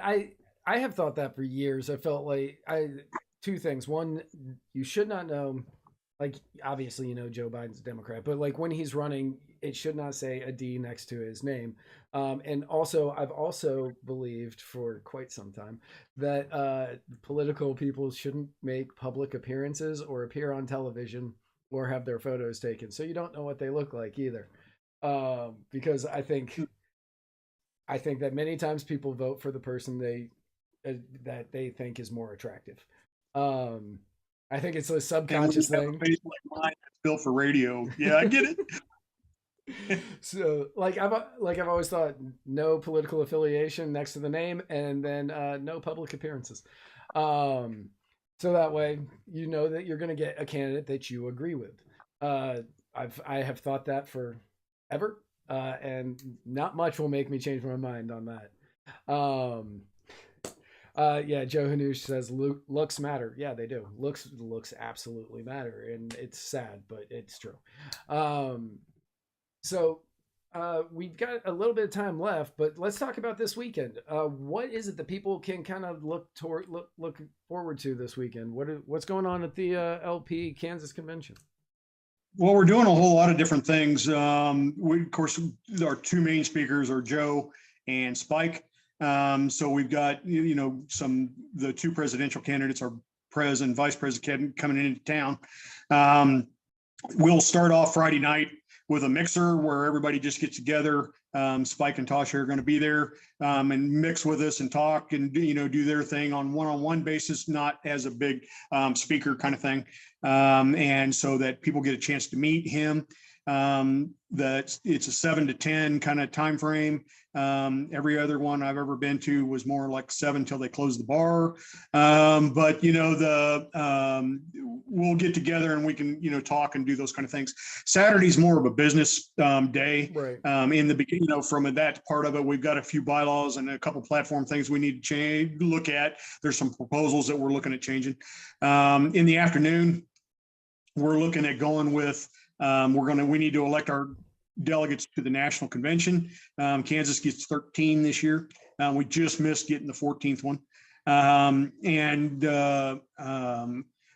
I have thought that for years. I felt like two things. One, you should not know, like, obviously, Joe Biden's a Democrat, but like when he's running, it should not say a D next to his name. And also, I've also believed for quite some time that political people shouldn't make public appearances or appear on television or have their photos taken. So you don't know what they look like either. Because I think that many times people vote for the person that they think is more attractive. I think it's a subconscious thing. Face like mine that's built for radio. Yeah, I get it. So I've always thought, no political affiliation next to the name, and then no public appearances. So that way that you're going to get a candidate that you agree with. I have thought that forever, and not much will make me change my mind on that. Yeah, Joe Hanoush says looks matter. Yeah, they do. Looks absolutely matter, and it's sad, but it's true. So we've got a little bit of time left, but let's talk about this weekend. What is it that people can kind of look forward to this weekend? What's going on at the LP Kansas convention? Well, we're doing a whole lot of different things. Of course, our two main speakers are Joe and Spike. So we've got, the two presidential candidates, our pres and vice president coming into town. We'll start off Friday night with a mixer where everybody just gets together. Spike and Tasha are going to be there and mix with us and talk and do their thing on one-on-one basis, not as a big speaker kind of thing. And so that people get a chance to meet him. That it's a 7 to 10 kind of time frame. Every other one I've ever been to was more like 7 till they close the bar. But we'll get together and we can talk and do those kind of things. Saturday's more of a business day. Right. In the beginning, from that part of it, we've got a few bylaws and a couple platform things we need to look at. There's some proposals that we're looking at changing. In the afternoon, we're looking at going with. We need to elect our delegates to the national convention. Kansas gets 13 this year. We just missed getting the 14th one.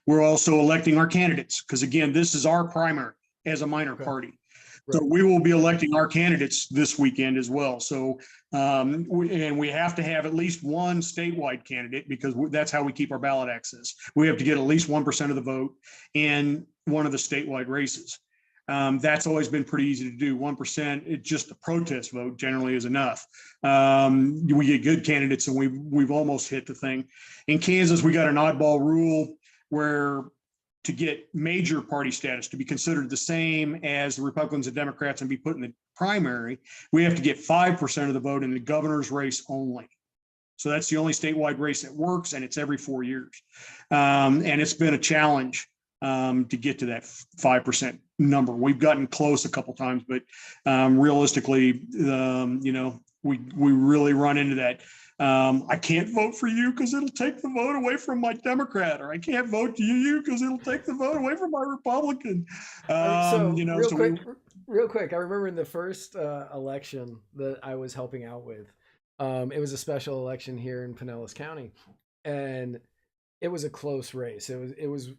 We're also electing our candidates because, again, this is our primary as a minor party. Right. So we will be electing our candidates this weekend as well. So, we have to have at least one statewide candidate because that's how we keep our ballot access. We have to get at least 1% of the vote in one of the statewide races. That's always been pretty easy to do. 1%, it's just the protest vote generally is enough. We get good candidates, and we've almost hit the thing. In Kansas, we got an oddball rule where to get major party status, to be considered the same as the Republicans and Democrats and be put in the primary, we have to get 5% of the vote in the governor's race only. So that's the only statewide race that works, and it's every 4 years. And it's been a challenge to get to that 5% number. We've gotten close a couple times, but realistically, we really run into that. I can't vote for you because it'll take the vote away from my Democrat, or I can't vote to you because it'll take the vote away from my Republican. Real quick, I remember in the first election that I was helping out with, it was a special election here in Pinellas County, and it was a close race. It was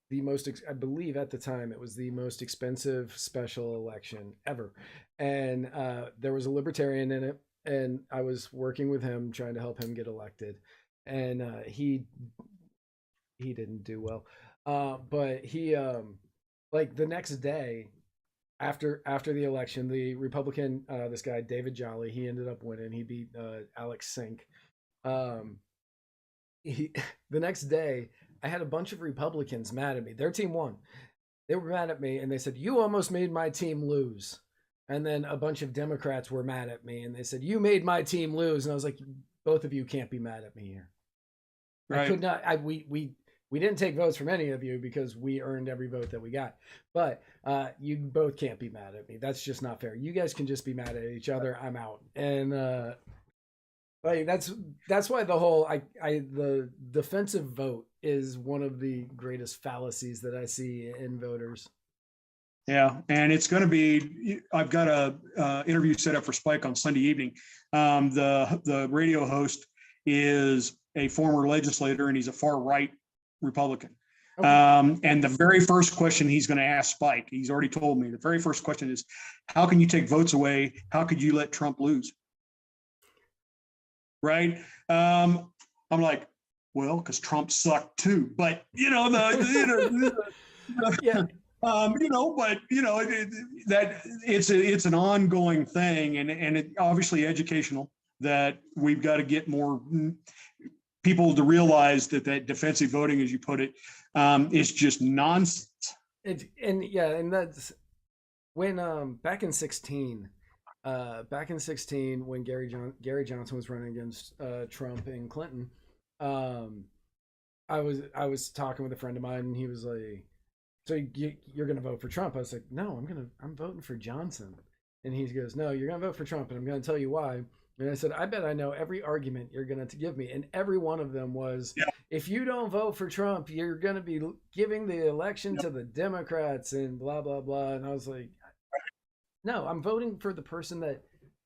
the most, I believe at the time, it was the most expensive special election ever, and there was a libertarian in it. And I was working with him, trying to help him get elected, and he didn't do well. But he like the next day after the election, the Republican, this guy David Jolly, he ended up winning. He beat Alex Sink. The next day, I had a bunch of Republicans mad at me. Their team won. They were mad at me, and they said, "You almost made my team lose." And then a bunch of Democrats were mad at me, and they said, "You made my team lose." And I was like, "Both of you can't be mad at me here." Right. I could not. We didn't take votes from any of you because we earned every vote that we got. But you both can't be mad at me. That's just not fair. You guys can just be mad at each other. I'm out. And like that's why the whole the defensive vote is one of the greatest fallacies that I see in voters. Yeah, and it's going to be. I've got a interview set up for Spike on Sunday evening. The radio host is a former legislator, and he's a far right Republican. Okay. And the very first question he's going to ask Spike, he's already told me, the very first question is, "How can you take votes away? How could you let Trump lose?" Right? I'm like, well, because Trump sucked too. But yeah. That it's an ongoing thing, and it obviously educational, that we've got to get more people to realize that defensive voting, as you put it, is just nonsense. And that's when back in 16, when Gary Johnson was running against Trump and Clinton, I was talking with a friend of mine, and he was like, "So you're going to vote for Trump?" I was like, "No, I'm voting for Johnson." And he goes, "No, you're going to vote for Trump, and I'm going to tell you why." And I said, "I bet I know every argument you're going to give me." And every one of them was, if you don't vote for Trump, you're going to be giving the election to the Democrats and blah, blah, blah. And I was like, no, I'm voting for the person that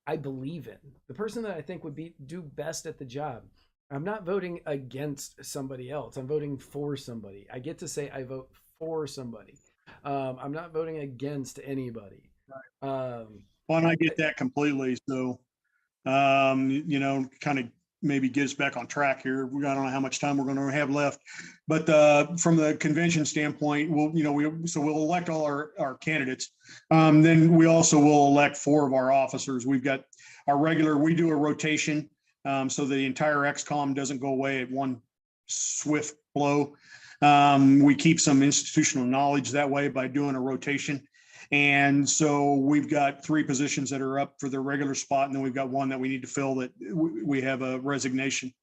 I believe in, the person that I think would do best at the job. I'm not voting against somebody else. I'm voting for somebody. I get to say I vote for somebody. I'm not voting against anybody. Right. Well, and I get that completely. So, kind of maybe get us back on track here. I don't know how much time we're going to have left, but from the convention standpoint, we'll elect all our candidates. Then we also will elect 4 of our officers. We've got we do a rotation, so the entire XCOM doesn't go away at one swift blow. We keep some institutional knowledge that way by doing a rotation. And so we've got 3 positions that are up for their regular spot, and then we've got 1 that we need to fill that we have a resignation.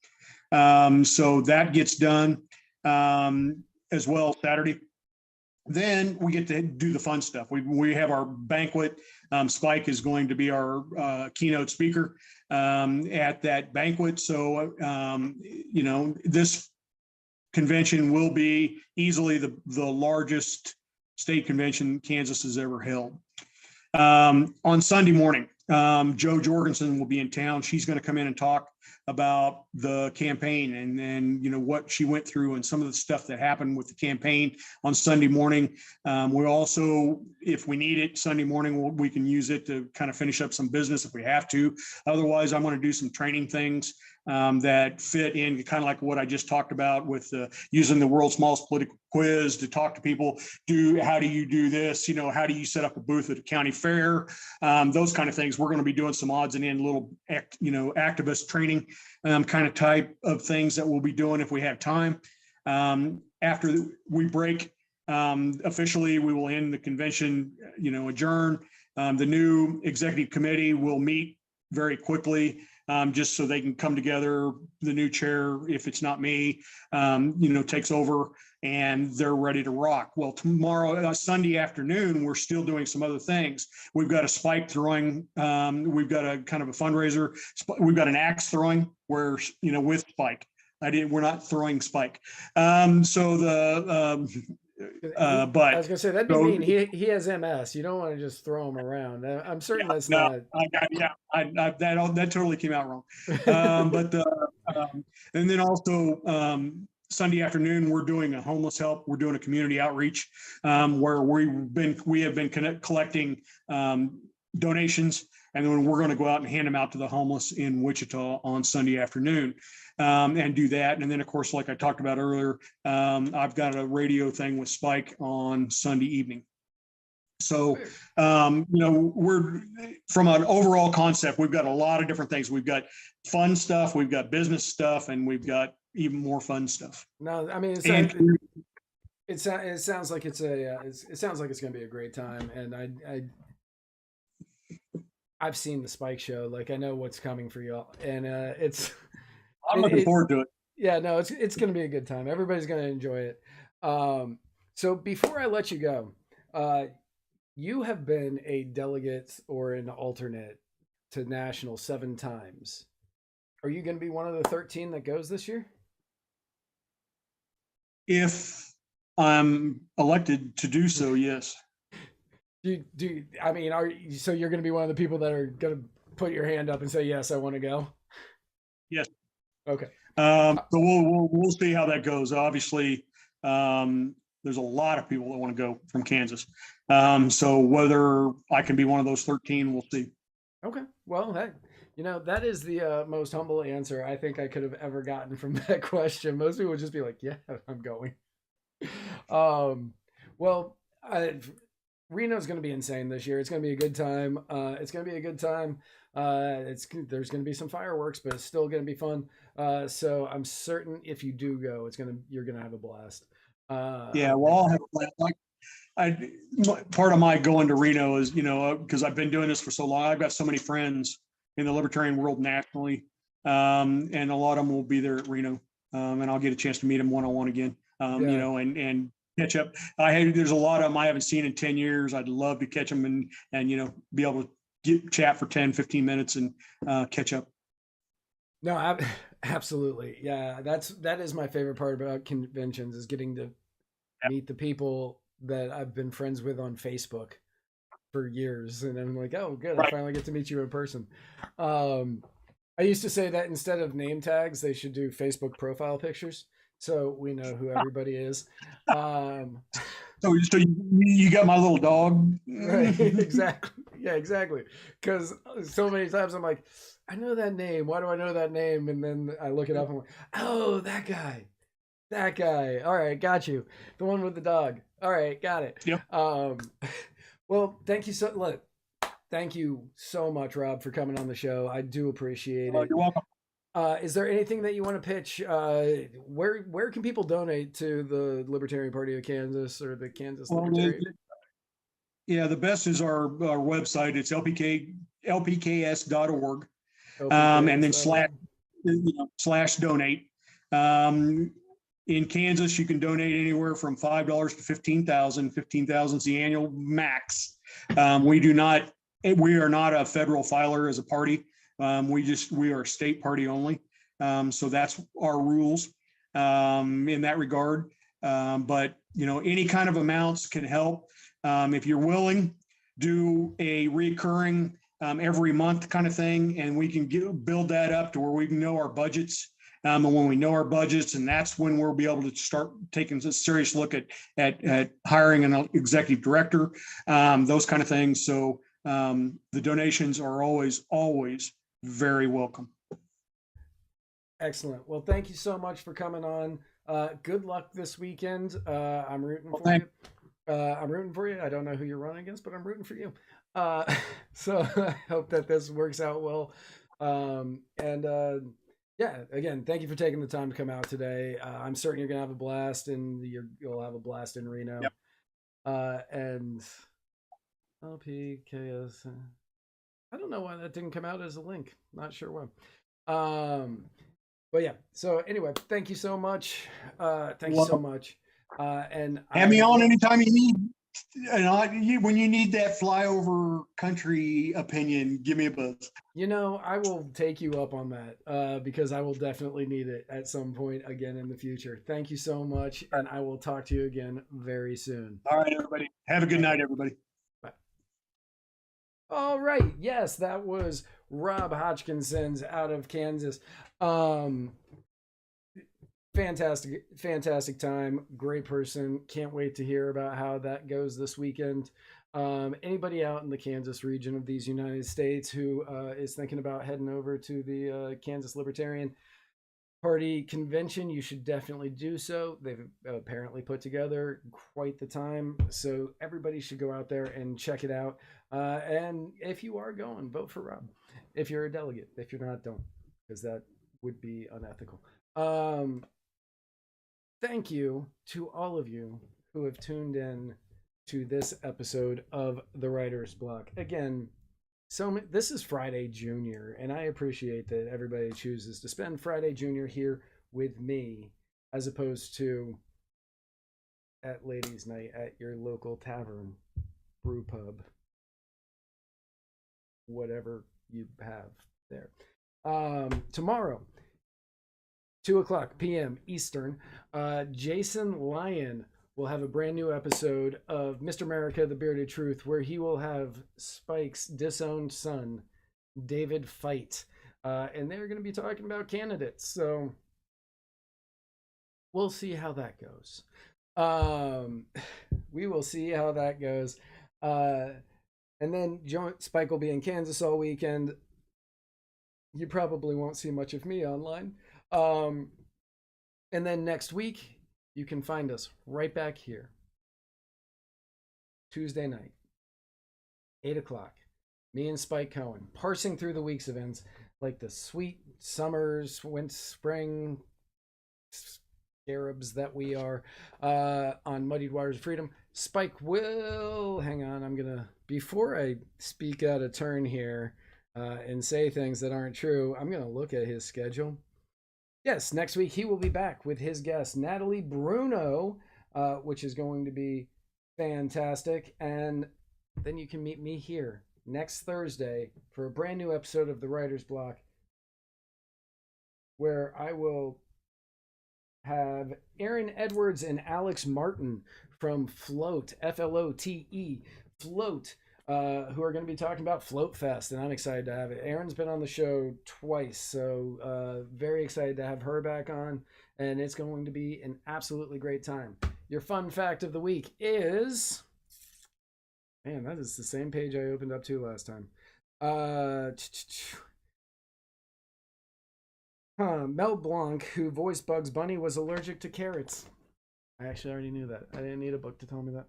So that gets done as well Saturday. Then we get to do the fun stuff. We have our banquet. Spike is going to be our keynote speaker at that banquet. So, this convention will be easily the largest state convention Kansas has ever held. On Sunday morning, Jo Jorgensen will be in town. She's going to come in and talk about the campaign and then, what she went through and some of the stuff that happened with the campaign on Sunday morning. We also, if we need it Sunday morning, we can use it to kind of finish up some business if we have to. Otherwise, I'm going to do some training things that fit in kind of like what I just talked about with using the world's smallest political quiz to talk to people. How do you do this? How do you set up a booth at a county fair? Those kind of things. We're going to be doing some odds and ends, little, activist training kind of type of things that we'll be doing if we have time. After we break officially, we will end the convention, adjourn. The new executive committee will meet very quickly. Just so they can come together. The new chair, if it's not me, takes over and they're ready to rock. Well, tomorrow, Sunday afternoon, we're still doing some other things. We've got a spike throwing. We've got a kind of a fundraiser. We've got an axe throwing where, with Spike. We're not throwing Spike. But I was gonna say that'd be mean. He has MS. You don't want to just throw him around. I'm certain that's not. That totally came out wrong. And then also Sunday afternoon we're doing a homeless help. We're doing a community outreach where we have been collecting donations, and then we're going to go out and hand them out to the homeless in Wichita on Sunday afternoon. And do that. And then, of course, like I talked about earlier, I've got a radio thing with Spike on Sunday evening. So, we're from an overall concept, we've got a lot of different things. We've got fun stuff, we've got business stuff, and we've got even more fun stuff. No, I mean, it sounds like it sounds like it's going to be a great time. And I've seen the Spike show. Like, I know what's coming for y'all, and I'm looking forward to it. Yeah, no, it's going to be a good time. Everybody's going to enjoy it. So before I let you go, you have been a delegate or an alternate to national 7 times. Are you going to be one of the 13 that goes this year? If I'm elected to do so, yes. So you're going to be one of the people that are going to put your hand up and say, yes, I want to go? Yes. Okay. So we'll see how that goes. Obviously, there's a lot of people that want to go from Kansas. So whether I can be one of those 13, we'll see. Okay. Well, that is the most humble answer I think I could have ever gotten from that question. Most people would just be like, yeah, I'm going. Reno's going to be insane this year. It's going to be a good time. There's going to be some fireworks, but it's still going to be fun. So I'm certain if you do go, you're going to have a blast. Yeah, well, I'll have a blast. Part of my going to Reno is, because I've been doing this for so long, I've got so many friends in the libertarian world nationally, and a lot of them will be there at Reno, and I'll get a chance to meet them one-on-one again, and catch up. There's a lot of them I haven't seen in 10 years. I'd love to catch them and be able to chat for 10, 15 minutes and catch up. No, absolutely. Yeah, that is my favorite part about conventions is getting to meet the people that I've been friends with on Facebook for years. And I'm like, oh, good. Right. I finally get to meet you in person. I used to say that instead of name tags, they should do Facebook profile pictures. So we know who everybody is. So you got my little dog. Right, exactly. Yeah, exactly. Because so many times I'm like, I know that name. Why do I know that name? And then I look it up and I'm like, oh, that guy. All right, got you. The one with the dog. All right, got it. Yep. Well, thank you so much, Rob, for coming on the show. I do appreciate it. You're welcome. Is there anything that you want to pitch? Where can people donate to the Libertarian Party of Kansas or the Kansas Libertarian? Yeah, the best is our website. It's lpks.org, and then slash donate. In Kansas, you can donate anywhere from $5 to $15,000. $15,000 is the annual max. We are not a federal filer as a party. We are a state party only. So that's our rules in that regard. But any kind of amounts can help. If you're willing, do a recurring every month kind of thing, and we can build that up to where we can know our budgets. And when we know our budgets, and that's when we'll be able to start taking a serious look at hiring an executive director, those kind of things. So the donations are always very welcome. Excellent. Well, thank you so much for coming on. Good luck this weekend. I'm rooting for you. I'm rooting for you. I don't know who you're running against, but I'm rooting for you. So I hope that this works out well. Yeah, again, thank you for taking the time to come out today. I'm certain you're going to have a blast, and you'll have a blast in Reno. Yep. And LPKS. I don't know why that didn't come out as a link. Not sure why. But yeah, so anyway, thank you so much. Thank you so much. And have me on anytime you need. When you need that flyover country opinion, give me a buzz. I will take you up on that because I will definitely need it at some point again in the future. Thank you so much, and I will talk to you again very soon. All right, everybody. Have a good night, everybody. Bye. All right. Yes, that was Rob Hodgkinson's out of Kansas. Fantastic time. Great person. Can't wait to hear about how that goes this weekend. Anybody out in the Kansas region of these United States who is thinking about heading over to the Kansas Libertarian Party convention, you should definitely do so. They've apparently put together quite the time, so everybody should go out there and check it out. And if you are going, vote for Rob. If you're a delegate. If you're not, don't, because that would be unethical. Thank you to all of you who have tuned in to this episode of the Writer's Block. Again, this is Friday Junior, and I appreciate that everybody chooses to spend Friday Junior here with me, as opposed to at ladies' night at your local tavern, brew pub, whatever you have there. Tomorrow, 2:00 p.m. Eastern, Jason Lyon will have a brand new episode of Mr. America, the Bearded Truth, where he will have Spike's disowned son, David Fight. And they're going to be talking about candidates. So we'll see how that goes. We will see how that goes. And then Spike will be in Kansas all weekend. You probably won't see much of me online. And then next week, you can find us right back here. Tuesday night, 8:00. Me and Spike Cohen, parsing through the week's events like the sweet summers, winter, spring scarabs that we are on Muddied Waters of Freedom. Spike will, hang on, before I speak out of turn here and say things that aren't true, I'm going to look at his schedule. Yes, next week he will be back with his guest, Natalie Bruno, which is going to be fantastic. And then you can meet me here next Thursday for a brand new episode of The Writer's Block, where I will have Aaron Edwards and Alex Martin from Float, Flote, Float, who are going to be talking about Float Fest, and I'm excited to have it. Erin's been on the show twice, so very excited to have her back on, and it's going to be an absolutely great time. Your fun fact of the week is... Man, that is the same page I opened up to last time. Mel Blanc, who voiced Bugs Bunny, was allergic to carrots. I actually already knew that. I didn't need a book to tell me that.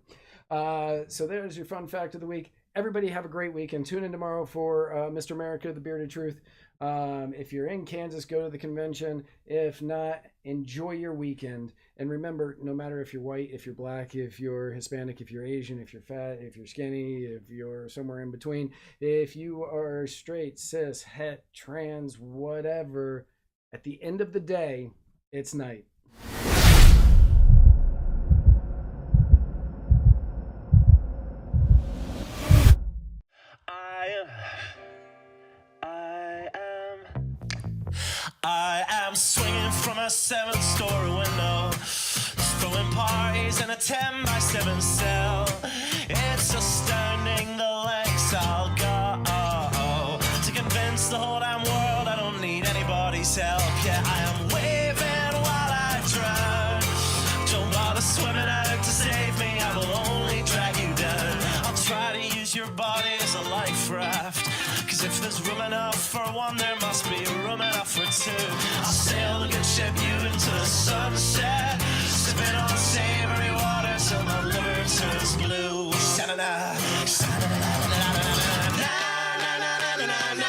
So there's your fun fact of the week. Everybody have a great weekend. Tune in tomorrow for Mr. America, the Bearded Truth. If you're in Kansas, go to the convention. If not, enjoy your weekend. And remember, no matter if you're white, if you're black, if you're Hispanic, if you're Asian, if you're fat, if you're skinny, if you're somewhere in between, if you are straight, cis, het, trans, whatever, at the end of the day, it's night. I am swinging from a 7-story window, throwing parties in a 10-by-7 cell. It's astounding the lengths I'll go. swimming out to save me, I will only drag you down. I'll try to use your body as a life raft, cause if there's room enough for one, there must be room enough for two. I'll sail the good ship you into the sunset, sipping on savory water till my liver turns blue. Sha-na-na, sha-na-na-na-na-na-na-na-na.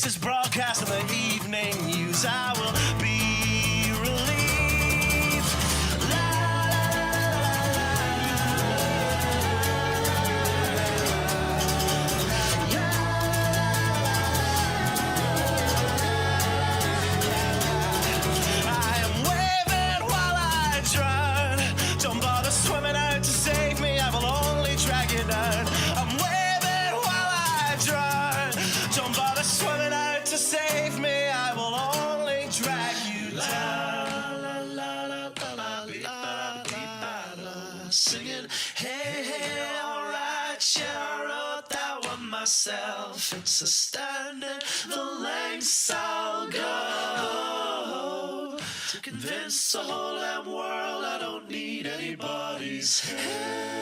Is broadcast in the evening news. I will be relieved. La, la, la, la, la. I am waving while I drown. Don't bother swimming out to save me, I will only drag you down. I'm waving while I drown. Don't bother swimming out to save me, I will only drag you down. La, la, la, la, la, la, singing, hey, hey, alright, yeah, I wrote that one myself. It's astounding the lengths I'll go to convince the whole damn world I don't need anybody's help.